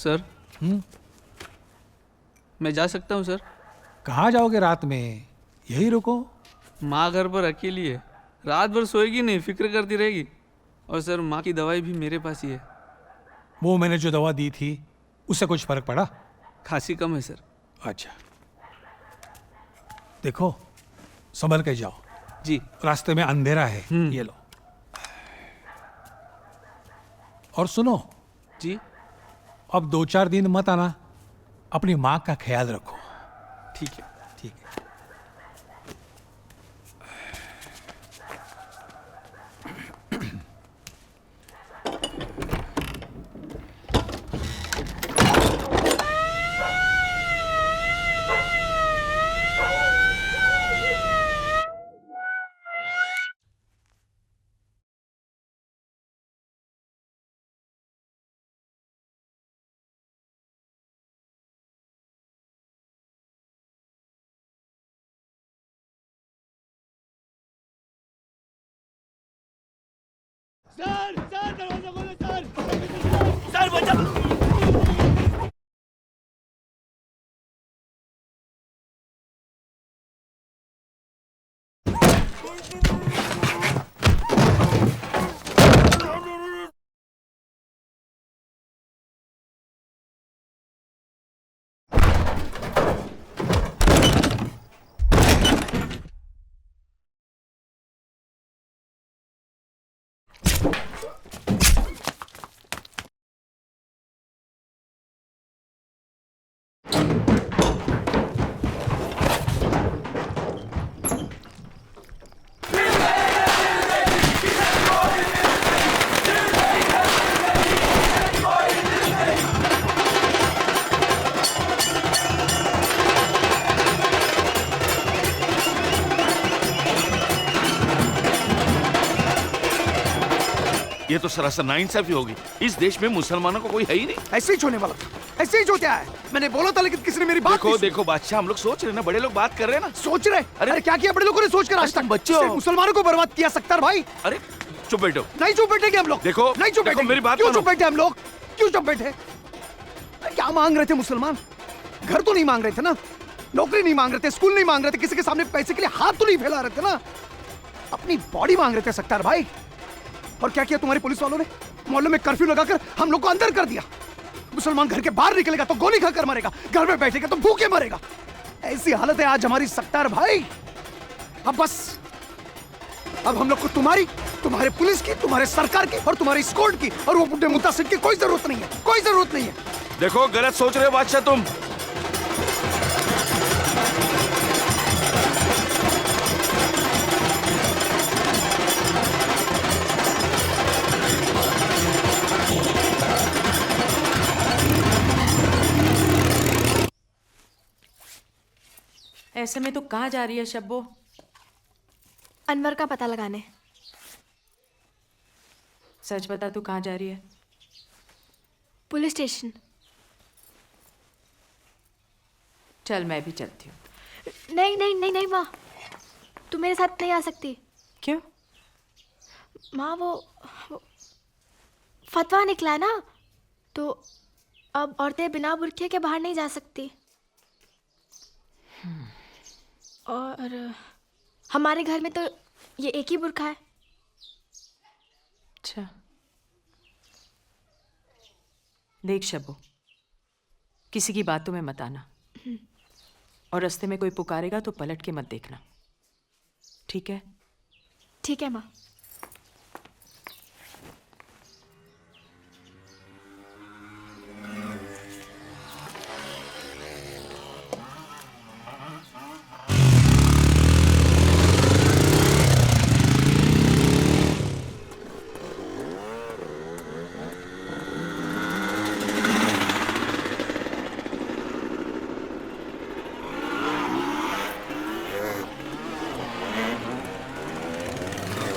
Sir मैं जा सकता हूँ सर? कहाँ जाओगे रात में? यही रुको। माँ घर पर अकेली है, रात भर सोएगी नहीं, फिक्र करती रहेगी। और सर माँ की दवाई भी मेरे पास ही है। वो मैंने जो दवा दी थी उससे कुछ फर्क पड़ा? खांसी कम है सर। अच्छा, देखो संभल के जाओ। जी। रास्ते में अंधेरा है। ये लो। और सुनो जी। अब 2-4 दिन मत आना। अपनी माँ का ख्याल रखो। ठीक है। ठीक है। सर दरवाजा खोलो सर बचा। ये तो सरासर नाइंसाफी होगी। इस देश में मुसलमानों को कोई है ही नहीं। ऐसे ही होने वाला था, ऐसे ही होता है। मैंने बोला था लेकिन किसी ने मेरी बात देखो देखो बादशाह, हम लोग सोच रहे ना, बड़े लोग बात कर रहे हैं ना। सोच रहे? अरे क्या किया बड़े लोगों ने सोचकर आज तक? बच्चे हो। सिर्फ मुसलमानों को बर्बाद किया सत्तार भाई। अरे चुप बैठो। नहीं चुप बैठेंगे हम लोग। देखो नहीं चुप बैठेंगे। मेरी बात क्यों मानो। चुप बैठे हम लोग? क्यों चुप बैठे? क्या मांग रहे थे मुसलमान? घर तो नहीं मांग रहे थे ना, नौकरी नहीं मांग रहे थे, स्कूल नहीं मांग रहे थे, किसी के सामने पैसे के लिए हाथ तो नहीं फैला रहे थे ना, अपनी बॉडी मांग रहे थे सत्तार भाई। और क्या किया तुम्हारी पुलिस वालों ने? मोहल्ले में कर्फ्यू लगाकर हम लोग को अंदर कर दिया। मुसलमान घर के बाहर निकलेगा तो गोली खाकर मरेगा, घर में बैठेगा तो भूखे मरेगा। ऐसी हालत है आज हमारी सत्तार भाई। अब बस, अब हम लोग को तुम्हारे पुलिस की, तुम्हारे सरकार की और तुम्हारी स्क्वाड की और वो बुड्ढे मुतासिर की कोई जरूरत नहीं है, कोई जरूरत नहीं है। देखो गलत सोच रहे हो बादशाह तुम। ऐसे में तो कहाँ जा रही है शब्बो? अनवर का पता लगाने। सच बता, तू कहाँ जा रही है? Police station. चल मैं भी चलती हूँ। नहीं नहीं नहीं नहीं माँ, तू मेरे साथ नहीं आ सकती। क्यों? माँ वो फतवा निकला ना, तो अब औरतें बिना बुर्के के बाहर नहीं जा सकती। और हमारे घर में तो ये एक ही बुर्का है। अच्छा देख शब्बो, किसी की बातों में मत आना, और रास्ते में कोई पुकारेगा तो पलट के मत देखना, ठीक है? ठीक है माँ।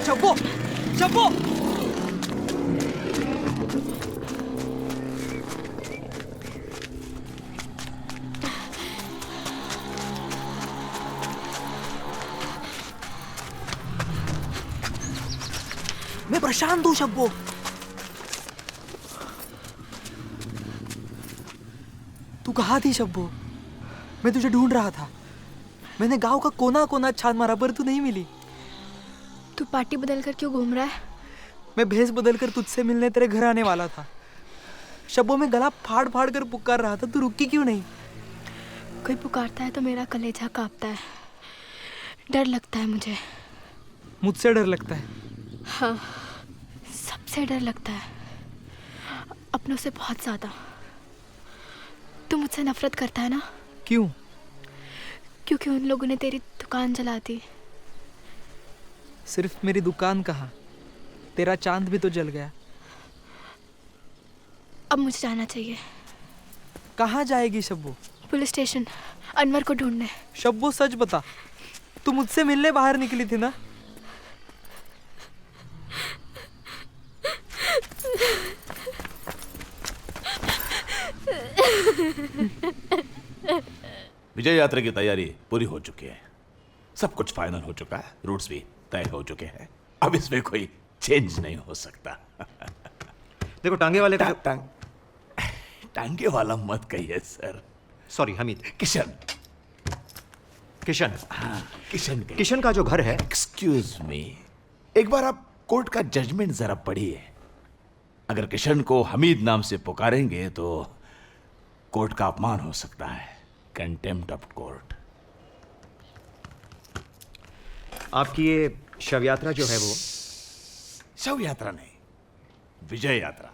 शब्बो, शब्बो, मैं परेशान हूँ शब्बो। कहाँ थी शब्बो? मैं तुझे ढूंढ रहा था। मैंने गांव का कोना कोना छान मारा पर तू नहीं मिली। तू पार्टी बदल कर क्यों घूम रहा है? मैं भेस बदल कर तुझसे मिलने तेरे घर आने वाला था। शब्बो में गला फाड़ फाड़ कर पुकार रहा था, तू रुकी क्यों नहीं? कोई पुकारता है तो मेरा कलेजा कांपता है, डर लगता है मुझे। मुझसे डर लगता है? हाँ, सबसे डर लगता है, अपनों से बहुत ज्यादा। तू मुझसे नफरत करता है ना? क्यों? क्योंकि उन लोगों ने तेरी दुकान जला दी। सिर्फ मेरी दुकान कहाँ, तेरा चांद भी तो जल गया। अब मुझे जाना चाहिए। कहाँ जाएगी शब्बो? पुलिस स्टेशन, अनवर को ढूंढने। शब्बो सच बता, तू मुझसे मिलने बाहर निकली थी ना? विजय यात्रा की तैयारी पूरी हो चुकी है, सब कुछ फाइनल हो चुका है, रूट्स भी तय हो चुके हैं। अब इसमें कोई चेंज नहीं हो सकता। देखो टांगे वाले का टांगे वाला मत कहिए सर। सॉरी हमीद, किशन, किशन, हाँ किशन कहिए। किशन का जो घर है। एक्सक्यूज मी, एक बार आप कोर्ट का जजमेंट जरा पढ़िए। अगर किशन को हमीद नाम से पुकारेंगे तो कोर्ट का अपमान हो सकता है, कंटेम्प्ट ऑफ कोर्ट। आपकी ये शव यात्रा जो है वो शव यात्रा नहीं, विजय यात्रा।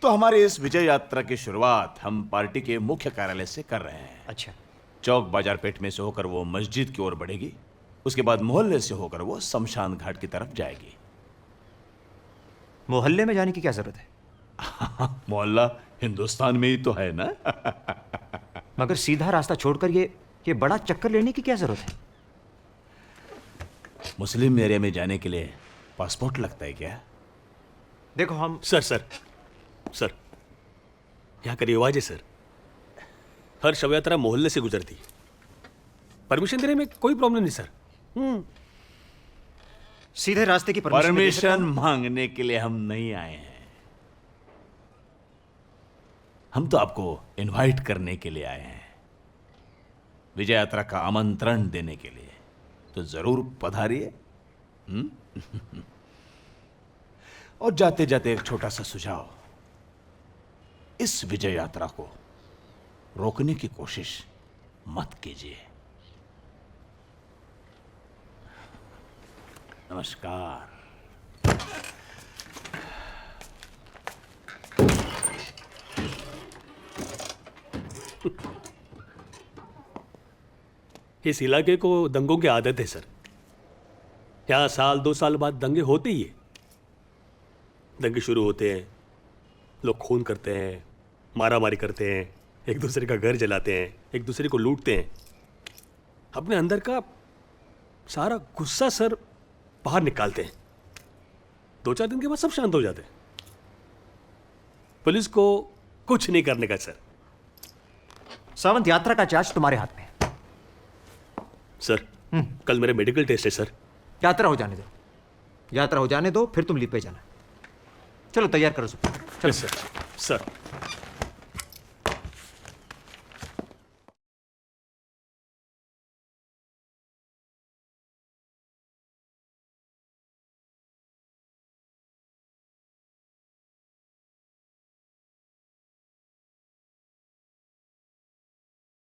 तो हमारे इस विजय यात्रा की शुरुआत हम पार्टी के मुख्य कार्यालय से कर रहे हैं। अच्छा, चौक बाजार पेट में से होकर वो मस्जिद की ओर बढ़ेगी, उसके बाद मोहल्ले से होकर वो शमशान घाट की तरफ जाएगी। मोहल्ले में जाने की क्या जरूरत है? मोहल्ला हिंदुस्तान में ही तो है ना। मगर सीधा रास्ता छोड़कर ये बड़ा चक्कर लेने की क्या जरूरत है? मुस्लिम एरिया में जाने के लिए पासपोर्ट लगता है क्या? देखो हम सर यहाँ का रिवाज है सर, हर शव यात्रा मोहल्ले से गुजरती। परमिशन देने में कोई प्रॉब्लम नहीं सर। सीधे रास्ते की परमिशन मांगने के लिए हम नहीं आए हैं, हम तो आपको इनवाइट करने के लिए आए हैं, विजय यात्रा का आमंत्रण देने के लिए। तो जरूर पधारिए। और जाते जाते एक छोटा सा सुझाव, इस विजय यात्रा को रोकने की कोशिश मत कीजिए। नमस्कार। इस इलाके को दंगों की आदत है सर। यहाँ साल 2 साल बाद दंगे होते ही है। दंगे शुरू होते हैं, लोग खून करते हैं, मारामारी करते हैं, एक दूसरे का घर जलाते हैं, एक दूसरे को लूटते हैं। अपने अंदर का सारा गुस्सा सर बाहर निकालते हैं। 2-4 दिन के बाद सब शांत हो जाते हैं। पुलिस को कुछ नहीं करने का सर। सावंत, यात्रा का चार्ज तुम्हारे हाथ में है। सर कल मेरे मेडिकल टेस्ट है सर। यात्रा हो जाने दो, यात्रा हो जाने दो, फिर तुम लीप पे जाना। चलो तैयार करो सब। चलो सर।